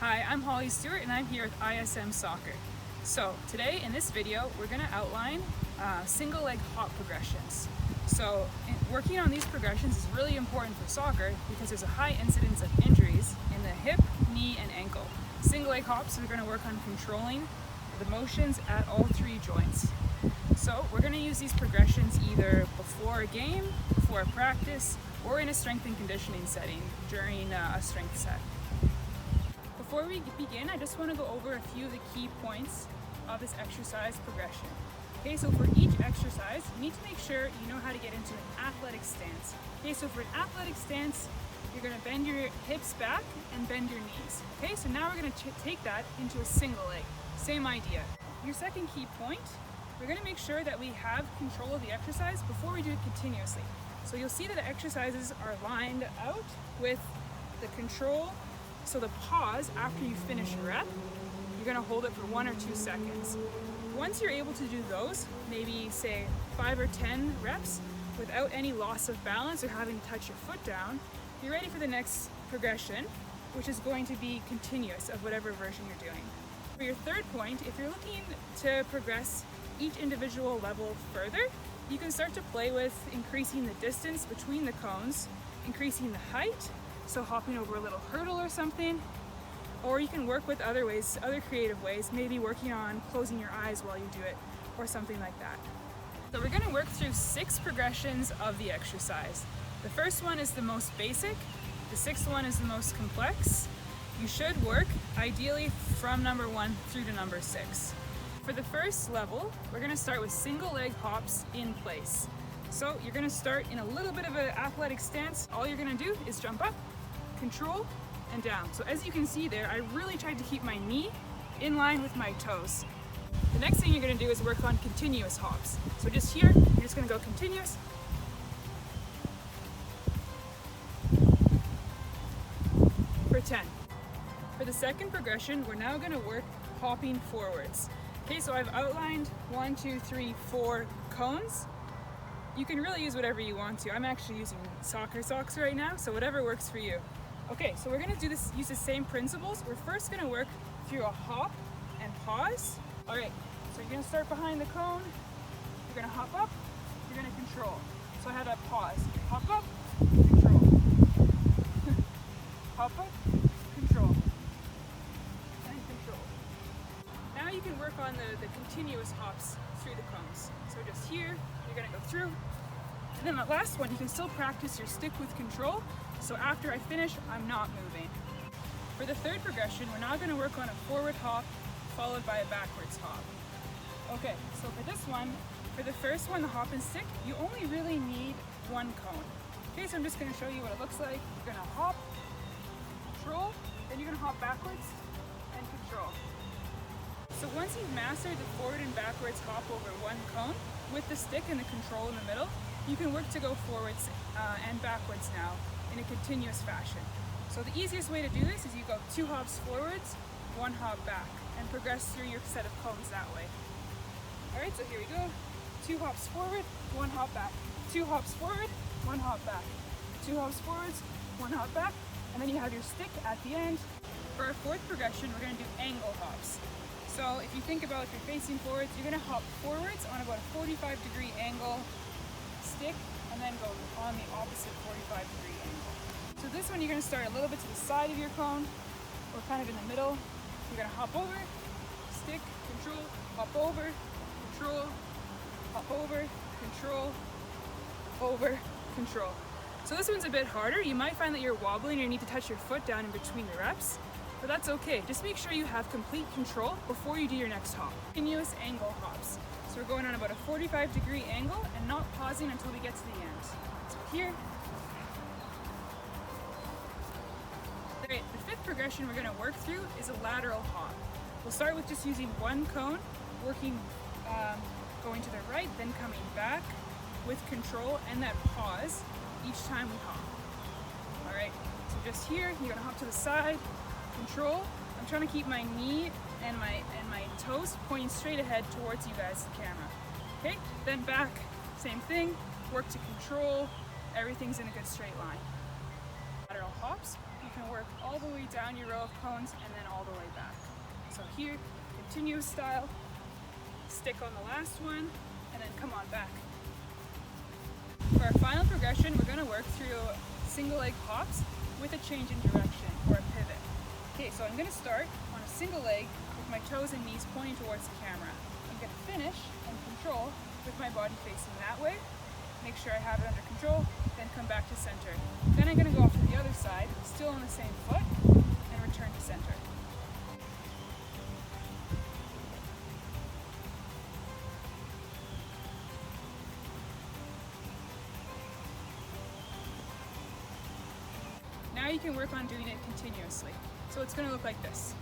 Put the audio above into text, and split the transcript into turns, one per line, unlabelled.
Hi, I'm Holly Stewart and I'm here with ISM Soccer. So today in this video we're going to outline single leg hop progressions. So working on these progressions is really important for soccer because there's a high incidence of injuries in the hip, knee and ankle. Single leg hops, we're going to work on controlling the motions at all three joints. So we're going to use these progressions either before a game, before a practice, or in a strength and conditioning setting during a strength set. Before we begin, I just want to go over a few of the key points of this exercise progression. Okay, so for each exercise, you need to make sure you know how to get into an athletic stance. Okay, so for an athletic stance, you're going to bend your hips back and bend your knees. Okay, so now we're going to take that into a single leg. Same idea. Your second key point, we're going to make sure that we have control of the exercise before we do it continuously. So you'll see that the exercises are lined out with the control. So the pause after you finish a rep, you're going to hold it for 1 or 2 seconds. Once you're able to do those, maybe say 5 or 10 reps without any loss of balance or having to touch your foot down, you're ready for the next progression, which is going to be continuous of whatever version you're doing. For your third point, if you're looking to progress each individual level further, you can start to play with increasing the distance between the cones, increasing the height, so hopping over a little hurdle or something, or you can work with other ways, other creative ways, maybe working on closing your eyes while you do it or something like that. So we're going to work through 6 progressions of the exercise. The first one is the most basic, the 6th one is the most complex. You should work ideally from number 1 through to number 6. For the first level, we're going to start with single leg hops in place. So you're going to start in a little bit of an athletic stance. All you're going to do is jump up, control, and down. So as you can see there, I really tried to keep my knee in line with my toes. The next thing you're going to do is work on continuous hops. So just here, you're just going to go continuous. For 10. For the second progression, we're now going to work hopping forwards. Okay, so I've outlined 1, 2, 3, 4 cones. You can really use whatever you want to. I'm actually using soccer socks right now, so whatever works for you. Okay, so we're going to use the same principles. We're first going to work through a hop and pause. All right, so you're going to start behind the cone. You're going to hop up. You're going to control. So I have that pause. Hop up, control. Hop up, control. And control. Now you can work on the continuous hops through the cones. So just here, you're going to go through. And then the last one, you can still practice your stick with control. So after I finish, I'm not moving. For the third progression, we're now going to work on a forward hop followed by a backwards hop. Okay, so for this one, for the first one, the hop and stick, you only really need 1 cone. Okay, so I'm just going to show you what it looks like. You're going to hop, control, then you're going to hop backwards and control. So once you've mastered the forward and backwards hop over 1 cone with the stick and the control in the middle, you can work to go forwards and backwards now in a continuous fashion. So the easiest way to do this is you go 2 hops forwards, 1 hop back, and progress through your set of cones that way. All right, so here we go. 2 hops forward, 1 hop back. 2 hops forward, 1 hop back. 2 hops forwards, 1 hop back, and then you have your stick at the end. For our fourth progression, we're going to do angle hops. So if you think about if you're facing forwards, you're going to hop forwards on about a 45-degree angle, stick, and then go on the opposite 45-degree angle. So this one, you're going to start a little bit to the side of your cone, or kind of in the middle. You're going to hop over, stick, control, hop over, control, hop over, control, over, control. So this one's a bit harder. You might find that you're wobbling or you need to touch your foot down in between the reps, but that's okay. Just make sure you have complete control before you do your next hop. Continuous angle hops. So we're going on about a 45-degree angle and not pausing until we get to the end. So here. Alright, the fifth progression we're going to work through is a lateral hop. We'll start with just using 1 cone, working, going to the right, then coming back with control and that pause each time we hop. Alright, so just here, you're going to hop to the side, control. I'm trying to keep my knee and my toes pointing straight ahead towards you guys, the camera. Okay, then back, same thing, work to control, everything's in a good straight line. Lateral hops, you can work all the way down your row of cones and then all the way back. So here, continuous style, stick on the last one, and then come on back. For our final progression, we're going to work through single leg hops with a change in direction, or a pivot. Okay, so I'm going to start on a single leg with my toes and knees pointing towards the camera. I'm going to finish and control with my body facing that way. Make sure I have it under control, then come back to center. Then I'm going to go off to the other side, still on the same foot, and return to center. Now you can work on doing it continuously. So it's going to look like this.